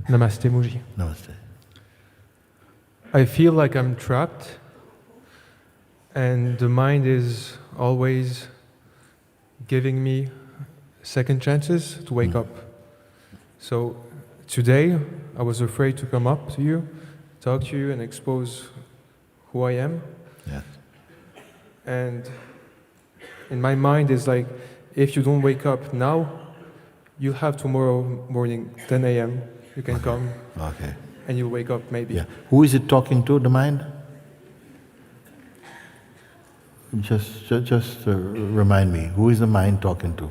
Namaste, Mooji. Namaste. I feel like I'm trapped, and the mind is always giving me second chances to wake up. So today, I was afraid to come up to you, talk to you, and expose who I am. Yes. And in my mind, is like, if you don't wake up now, you'll have tomorrow morning, 10 a.m. You can come, Okay. and you'll wake up maybe. Yeah. Who is it talking to? The mind? Just remind me. Who is the mind talking to?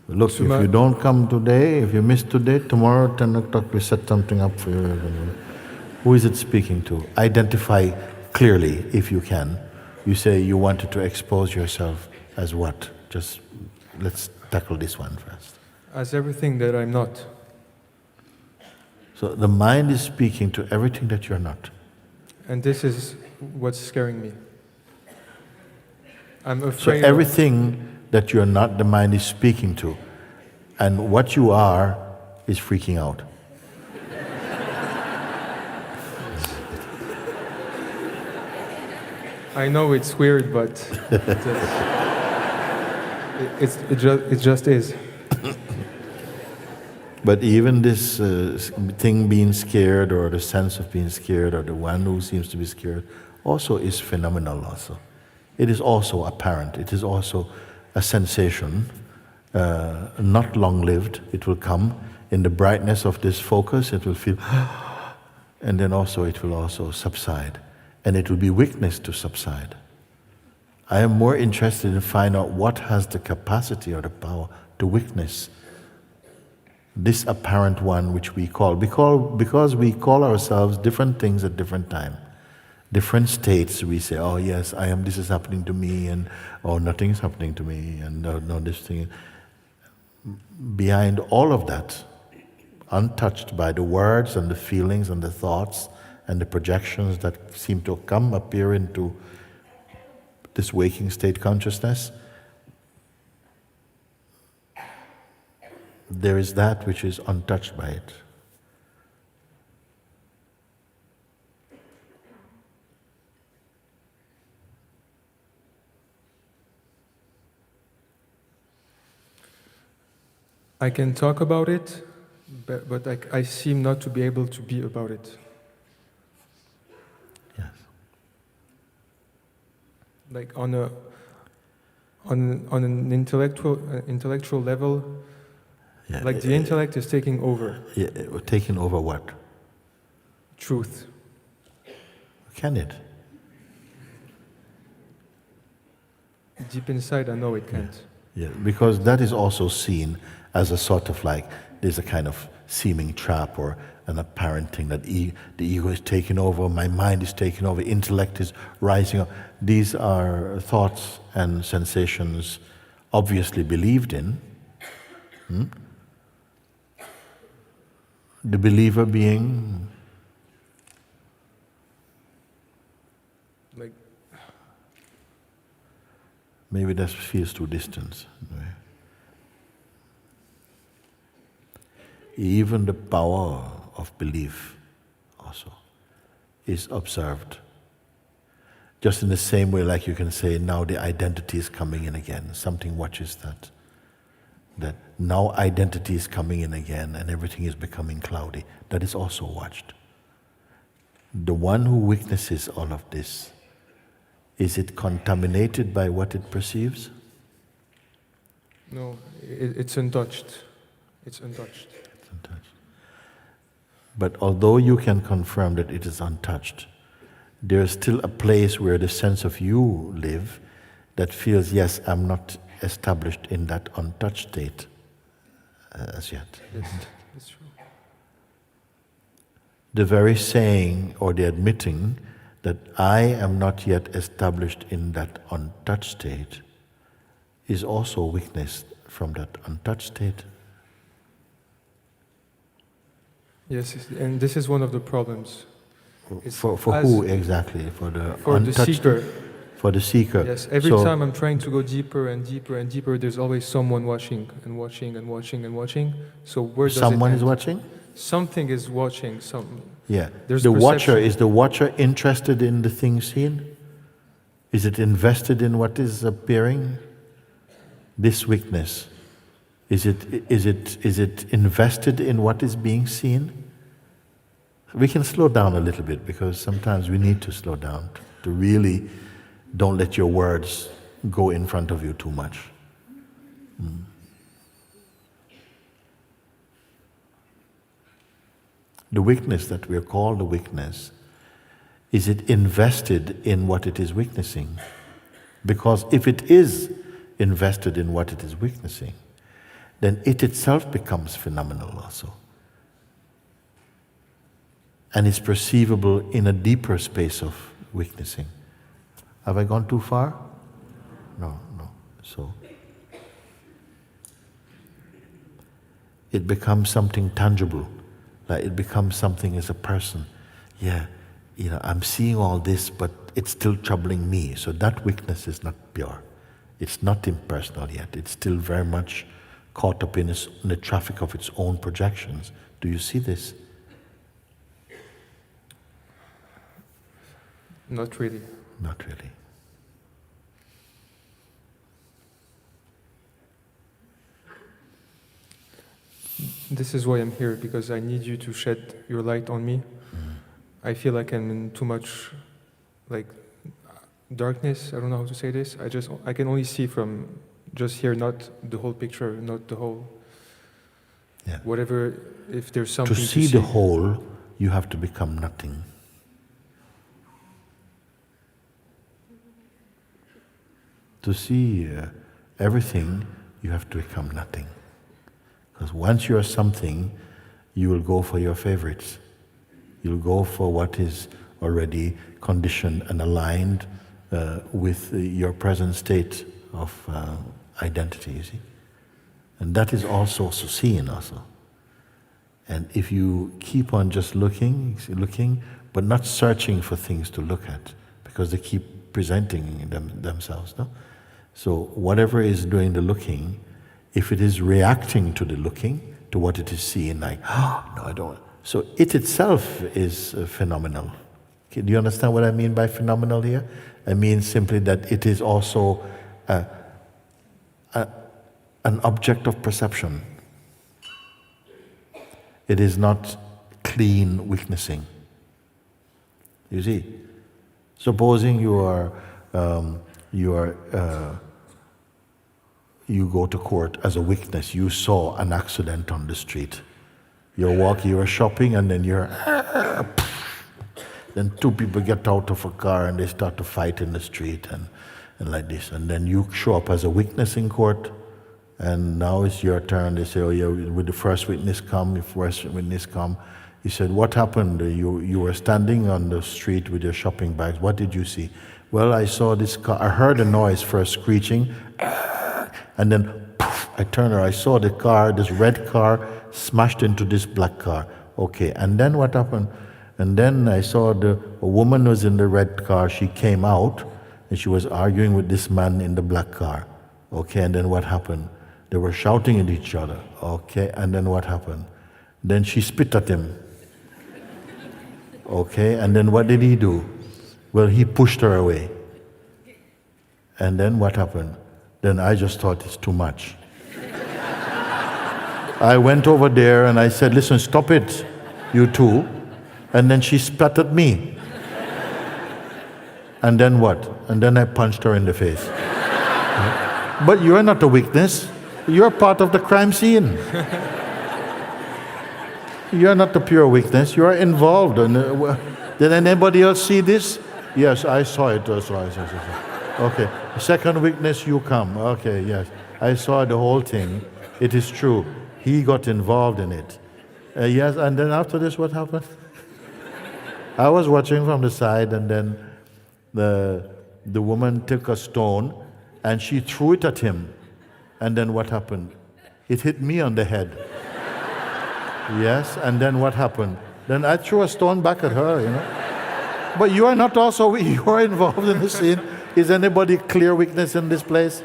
Look, if you don't come today, if you miss today, tomorrow 10 o'clock we set something up for you. Who is it speaking to? Identify clearly if you can. You say you wanted to expose yourself as what? Just let's tackle this one first. As everything that I'm not. So the mind is speaking to everything that you're not. And this is what's scaring me. I'm So afraid everything that you're not, the mind is speaking to. And what you are is freaking out. I know it's weird, but it just is. But even this thing being scared, or the sense of being scared, or the one who seems to be scared, also is phenomenal also. It is also apparent. It is also a sensation, not long-lived. It will come in the brightness of this focus. It will feel, and then also it will also subside. And it will be weakness to subside. I am more interested in finding out what has the capacity or the power to witness this apparent one which we call, because we call ourselves different things at different time, different states. We say, oh yes, I am, this is happening to me, and oh, nothing is happening to me, and no, this thing. Behind all of that, untouched by the words and the feelings and the thoughts and the projections that seem to appear into this waking state consciousness, there is that which is untouched by it. I can talk about it, but I seem not to be able to be about it. Yes. Like on an intellectual level, Yeah. like the intellect is taking over. Yeah, taking over what? Truth. Can it? Deep inside, I know it can't. Yeah, because that is also seen as a sort of like, there's a kind of seeming trap or an apparent thing that the ego is taking over, my mind is taking over, intellect is rising up. These are thoughts and sensations obviously believed in. The believer being Like, maybe that feels too distant. Even the power of belief also is observed. Just in the same way, like you can say, now the identity is coming in again. Something watches that. That now identity is coming in again and everything is becoming cloudy. That is also watched. The one who witnesses all of this, is it contaminated by what it perceives? no, it's untouched. It's untouched. It's untouched. But although you can confirm that it is untouched, there is still a place where the sense of you live that feels, yes, I'm not established in that untouched state as yet. Yes, that's true. The very saying or the admitting that I am not yet established in that untouched state is also witnessed from that untouched state. Yes, and this is one of the problems. For who exactly? For the untouched, seeker. For the seeker. Yes, every time I'm trying to go deeper and deeper and deeper, there's always someone watching and watching and watching and watching. So where does someone it is end? watching? something is watching. Yeah. There's The watcher, perception. is the watcher interested in the thing seen? Is it invested in what is appearing? This witness, is it invested in what is being seen? We can slow down a little bit because sometimes we need to slow down to really don't let your words go in front of you too much. The witness that we are called the witness, is it invested in what it is witnessing? Because if it is invested in what it is witnessing, then it itself becomes phenomenal also. And is perceivable in a deeper space of witnessing. Have I gone too far? No. So it becomes something tangible, like it becomes something as a person. Yeah, I'm seeing all this, but it's still troubling me. So that witness is not pure. It's not impersonal yet. It's still very much caught up in the traffic of its own projections. Do you see this? Not really. Not really. This is why I'm here, because I need you to shed your light on me. I feel like I'm in too much, darkness. I don't know how to say this. I can only see from just here, not the whole picture, not the whole. Yeah. Whatever. If there's something To see the whole, you have to become nothing. To see everything, you have to become nothing. Because once you are something, you will go for your favorites. You'll go for what is already conditioned and aligned with your present state of identity, you see. And that is also seen also. And if you keep on just looking, but not searching for things to look at, because they keep presenting themselves, no? So whatever is doing the looking, if it is reacting to the looking, to what it is seeing, like, oh, no, I don't. So it itself is phenomenal. Okay, do you understand what I mean by phenomenal here? I mean simply that it is also an object of perception. It is not clean witnessing. You see, supposing you go to court as a witness, you saw an accident on the street. You're walking, you're shopping, and then then two people get out of a car and they start to fight in the street and like this. And then you show up as a witness in court, and now it's your turn. They say, oh yeah, will the first witness come? If first witness come, he said, what happened? You were standing on the street with your shopping bags. What did you see? Well, I saw this car. I heard a noise first, screeching, and then poof, I turned around. I saw the car, this red car, smashed into this black car. Okay, and then what happened? And then I saw a woman was in the red car. She came out, and she was arguing with this man in the black car. Okay, and then what happened? They were shouting at each other. Okay, and then what happened? Then she spit at him. Okay, and then what did he do? Well, he pushed her away. And then what happened? Then I just thought it's too much. I went over there and I said, listen, stop it, you two. And then she spat at me. And then what? And then I punched her in the face. But you're not a witness. You're part of the crime scene. You're not the pure witness. You are involved. Did anybody else see this? Yes, I saw it. Okay. Second witness, you come. Okay, yes. I saw the whole thing. It is true. He got involved in it. Yes, and then after this, what happened? I was watching from the side, and then the woman took a stone and she threw it at him. And then what happened? It hit me on the head. Yes, and then what happened? Then I threw a stone back at her, But you are not also, you are involved in the scene. Is anybody clear witness in this place?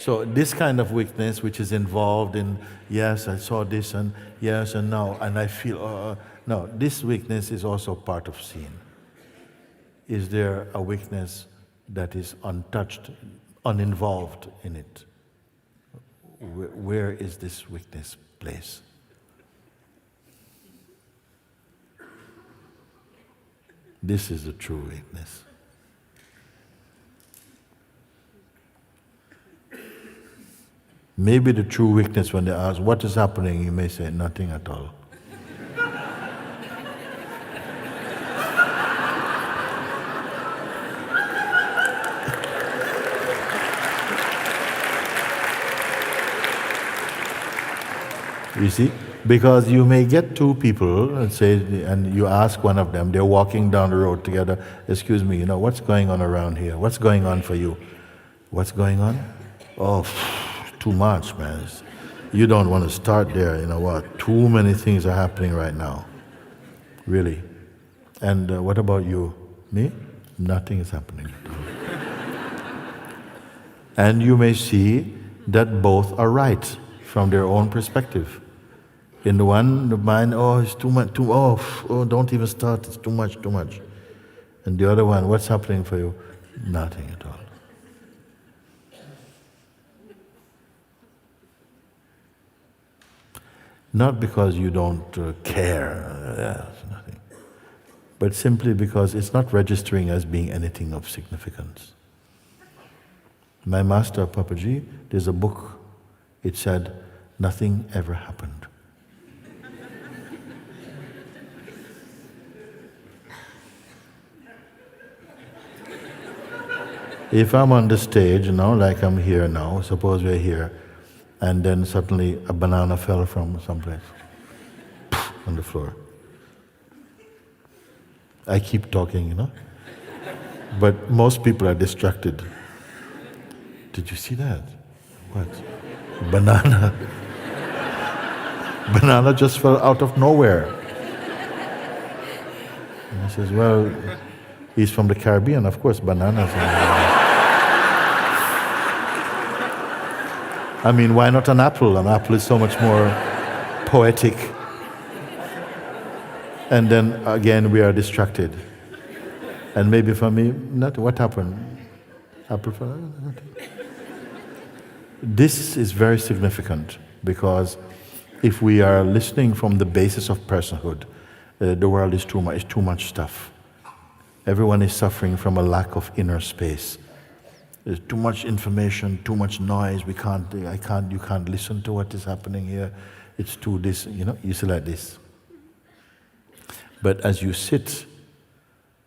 So this kind of weakness, which is involved in, yes, I saw this, and yes, and now, and I feel, no, this weakness is also part of sin. Is there a weakness that is untouched, uninvolved in it? Where is this weakness placed? This is the true weakness. Maybe the true weakness, when they ask, what is happening, you may say, nothing at all. You see? Because you may get two people and say, and you ask one of them, they're walking down the road together, excuse me, what's going on around here? What's going on for you? What's going on? Oh, too much, man. You don't want to start there, you know what? Too many things are happening right now. Really. And what about you? Me? Nothing is happening. And you may see that both are right from their own perspective. In the one, the mind, it's too much, don't even start, it's too much. And the other one, what's happening for you? Nothing at all. Not because you don't care, nothing, but simply because it's not registering as being anything of significance. My master, Papaji, there's a book, it said, nothing ever happened. If I'm on the stage, like I'm here now, suppose we're here, and then suddenly a banana fell from someplace on the floor. I keep talking, but most people are distracted. Did you see that? What? Banana. Banana just fell out of nowhere. And he says, well, he's from the Caribbean, of course, bananas. I mean, why not an apple? An apple is so much more poetic. And then again, we are distracted. And maybe for me, nothing. What happened? Apple fell? Nothing. This is very significant because if we are listening from the basis of personhood, the world is too much stuff. Everyone is suffering from a lack of inner space. There's too much information, too much noise. You can't listen to what is happening here. It's too this, you see like this. But as you sit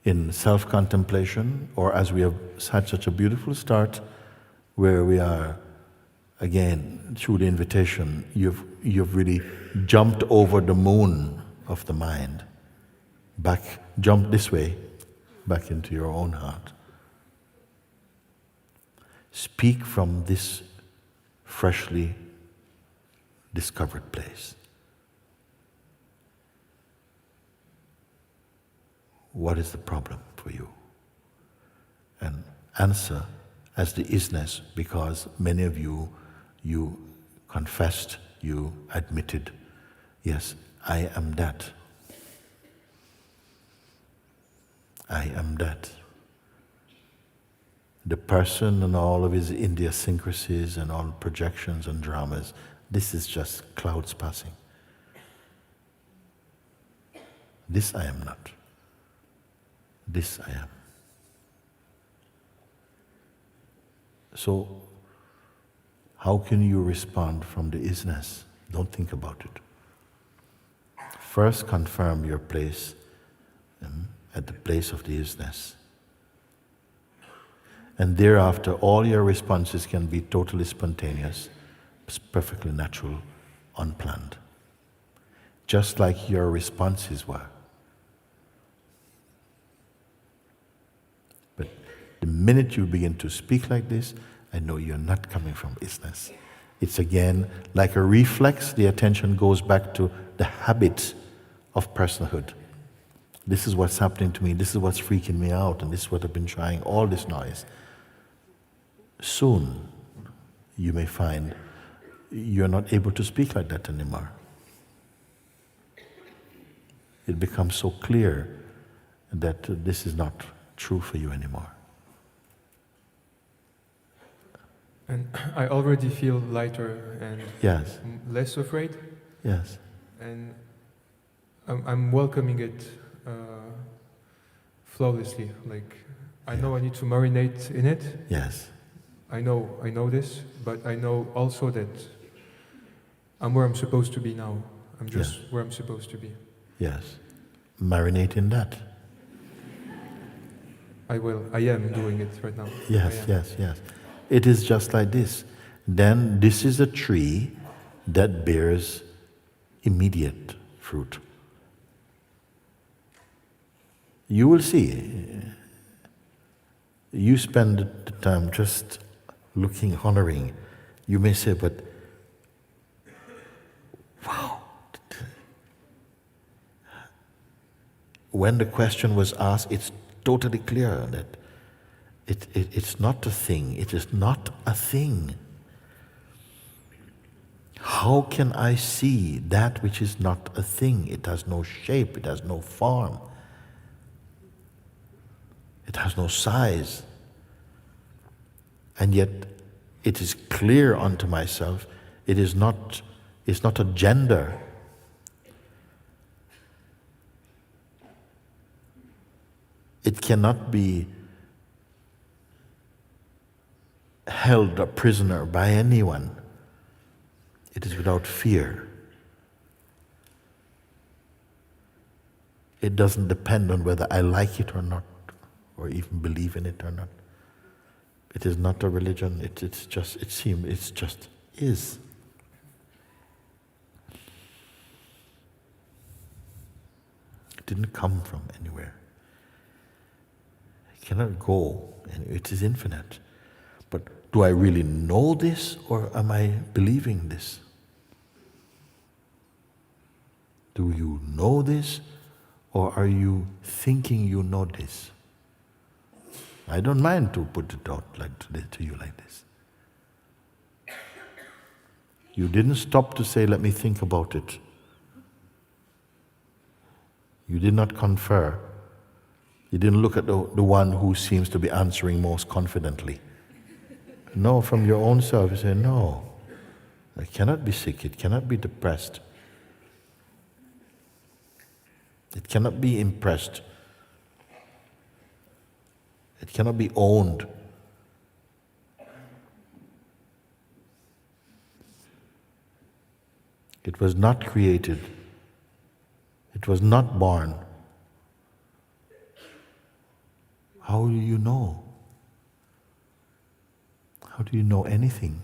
in self-contemplation, or as we have had such a beautiful start, where we are, again, through the invitation, you've really jumped over the moon of the mind, jump this way, back into your own heart. Speak from this freshly discovered place. What is the problem for you? And answer as the isness, because many of you confessed, you admitted, yes, I am that. I am that. The person and all of his idiosyncrasies and all projections and dramas, this is just clouds passing. This I am not. This I am. So, how can you respond from the isness? Don't think about it. First confirm your place at the place of the isness. And thereafter, all your responses can be totally spontaneous, perfectly natural, unplanned. Just like your responses were. But the minute you begin to speak like this, I know you're not coming from isness. It's again like a reflex, the attention goes back to the habit of personhood. This is what's happening to me, this is what's freaking me out, and this is what I've been trying, all this noise. Soon, you may find you're not able to speak like that anymore. It becomes so clear that this is not true for you anymore. And I already feel lighter and Yes, less afraid, yes, and I'm welcoming it flawlessly. Like, I know I need to marinate in it. yes, I know this, but I know also that I'm where I'm supposed to be now. I'm just where I'm supposed to be. yes. Marinate in that. I will. I am doing it right now. Yes, yes, yes. It is just like this. Then this is a tree that bears immediate fruit. You will see. You spend the time just looking, honoring. You may say, but wow. When the question was asked, it's totally clear that it's not a thing. It is not a thing. How can I see that which is not a thing? It has no shape, it has no form, it has no size. And yet it is clear unto myself, it's not a gender. It cannot be held a prisoner by anyone. It is without fear. It doesn't depend on whether I like it or not, or even believe in it or not. It is not a religion. It just is. It didn't come from anywhere. It cannot go, and it is infinite. But do I really know this, or am I believing this? Do you know this, or are you thinking you know this? I don't mind to put it out to you like this. You didn't stop to say, let me think about it. You did not confer. You didn't look at the one who seems to be answering most confidently. No, from your own self, you say, no, I cannot be sick, it cannot be depressed. It cannot be impressed. It cannot be owned. It was not created. It was not born. How do you know? How do you know anything?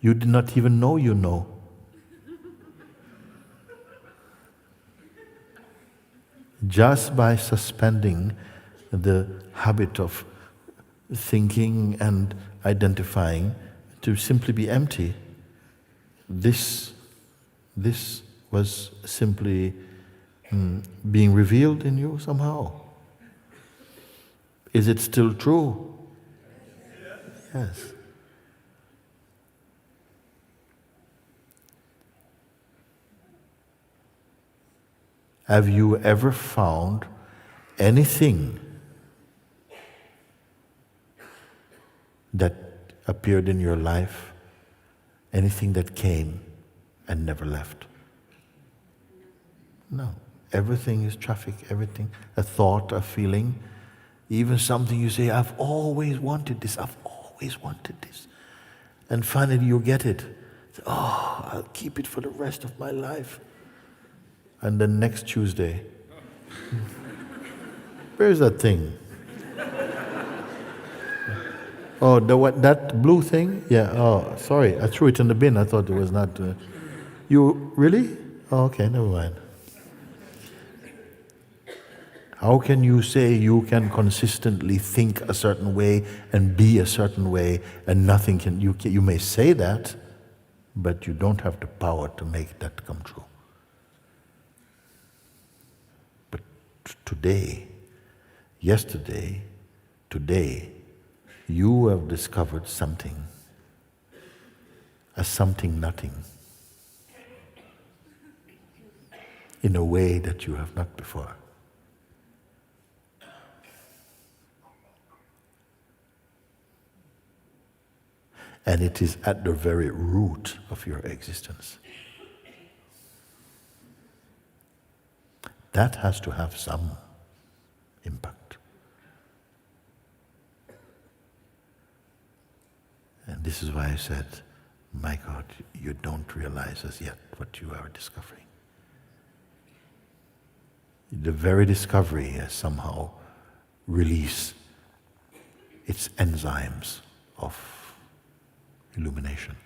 You did not even know you know. Just by suspending the habit of thinking and identifying to simply be empty, this was simply being revealed in you somehow. Is it still true? Yes. Have you ever found anything that appeared in your life, anything that came and never left? No. Everything is traffic, everything, a thought, a feeling, even something you say, I've always wanted this, I've always wanted this. And finally you get it. Oh, I'll keep it for the rest of my life. And then next Tuesday, where's that thing? Oh, that blue thing? Yeah, oh, sorry, I threw it in the bin, I thought it was not... You, really? Oh, okay, never mind. How can you say you can consistently think a certain way and be a certain way and nothing can... You may say that, but you don't have the power to make that come true. But today, yesterday, today, you have discovered something, a something nothing, in a way that you have not before. And it is at the very root of your existence. That has to have some impact. And this is why I said, my God, you don't realize as yet what you are discovering. The very discovery has somehow released its enzymes of illumination.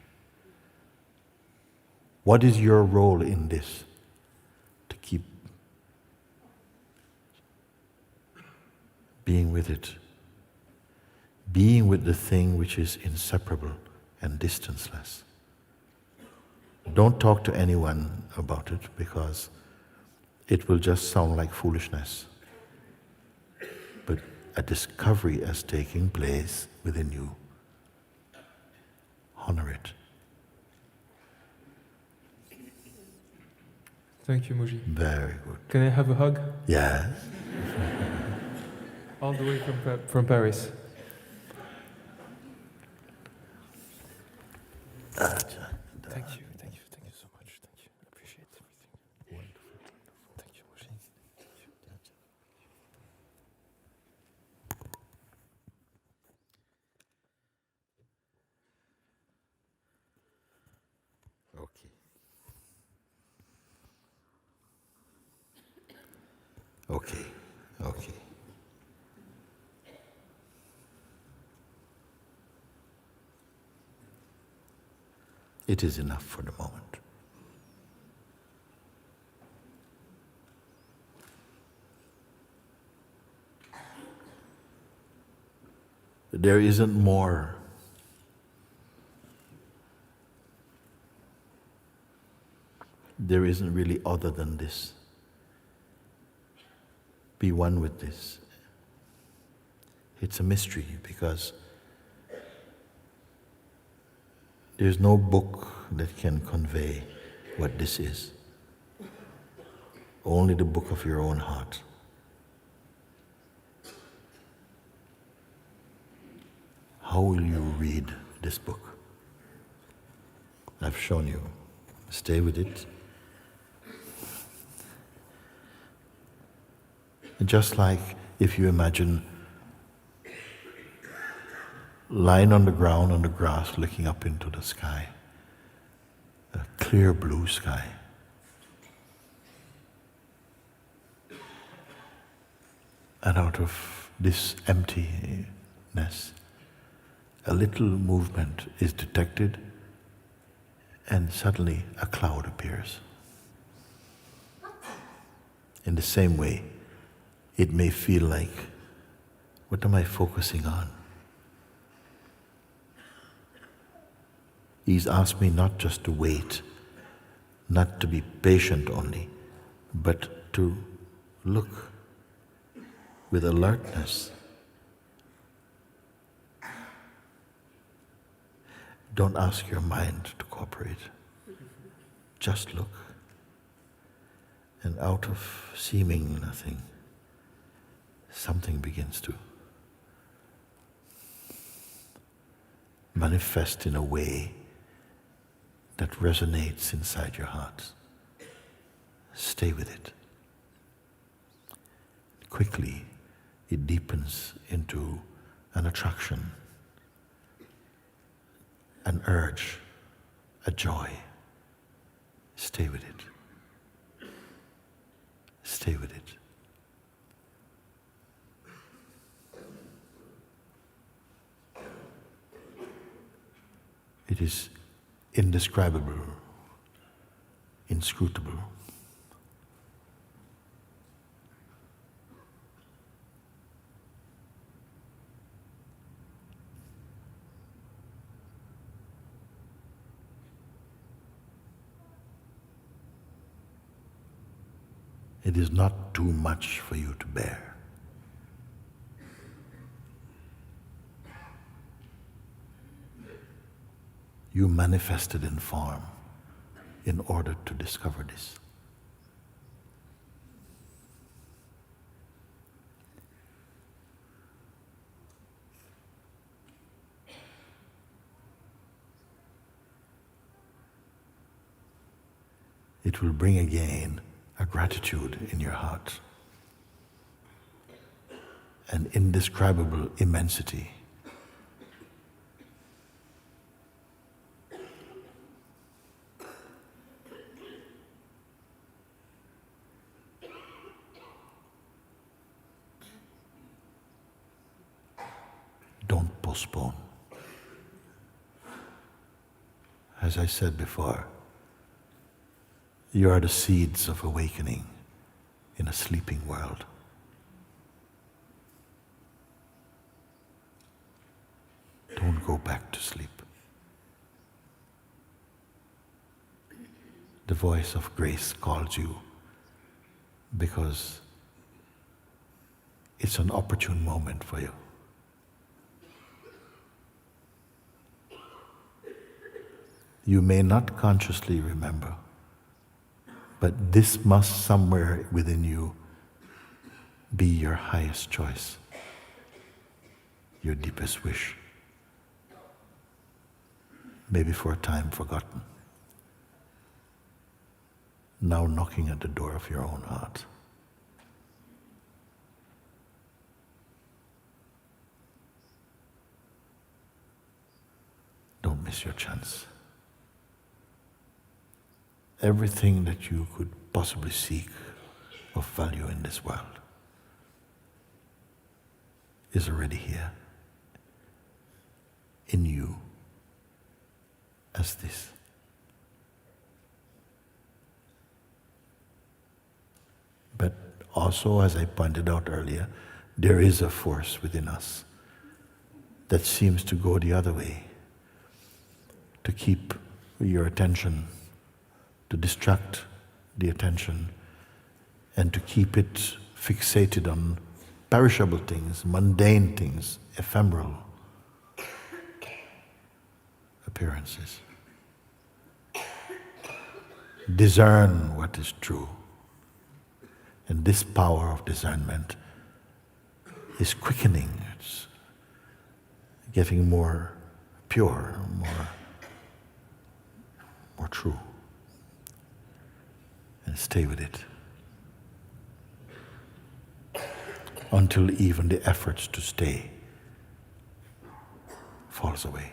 What is your role in this? To keep being with it. Being with the thing which is inseparable and distanceless. Don't talk to anyone about it because it will just sound like foolishness. But a discovery is taking place within you. Honor it. Thank you, Mooji. Very good. Can I have a hug? Yes. All the way from Paris. Thank you so much. Thank you. I appreciate everything. Wonderful. Thank you, Mooji. Okay. Okay. It is enough for the moment. There isn't more. There isn't really other than this. Be one with this. It's a mystery because there's no book that can convey what this is. Only the book of your own heart. How will you read this book? I've shown you. Stay with it. Just like if you imagine lying on the ground on the grass looking up into the sky, a clear blue sky. And out of this emptiness, a little movement is detected and suddenly a cloud appears. In the same way, it may feel like, what am I focusing on? He's asked me not just to wait, not to be patient only, but to look with alertness. Don't ask your mind to cooperate. Just look. And out of seeming nothing, something begins to manifest in a way that resonates inside your heart. Stay with it. Quickly, it deepens into an attraction, an urge, a joy. Stay with it. Stay with it. It is indescribable, inscrutable. It is not too much for you to bear. You manifested in form in order to discover this. It will bring again a gratitude in your heart, an indescribable immensity. Don't postpone. As I said before, you are the seeds of awakening in a sleeping world. Don't go back to sleep. The voice of grace calls you because it's an opportune moment for you. You may not consciously remember, but this must somewhere within you be your highest choice, your deepest wish, maybe for a time forgotten, now knocking at the door of your own heart. Don't miss your chance. Everything that you could possibly seek of value in this world is already here in you as this. But also, as I pointed out earlier, there is a force within us that seems to go the other way, to keep your attention, to distract the attention, and to keep it fixated on perishable things, mundane things, ephemeral appearances. Discern what is true. And this power of discernment is quickening, it's getting more pure, more true. And stay with it until even the efforts to stay falls away.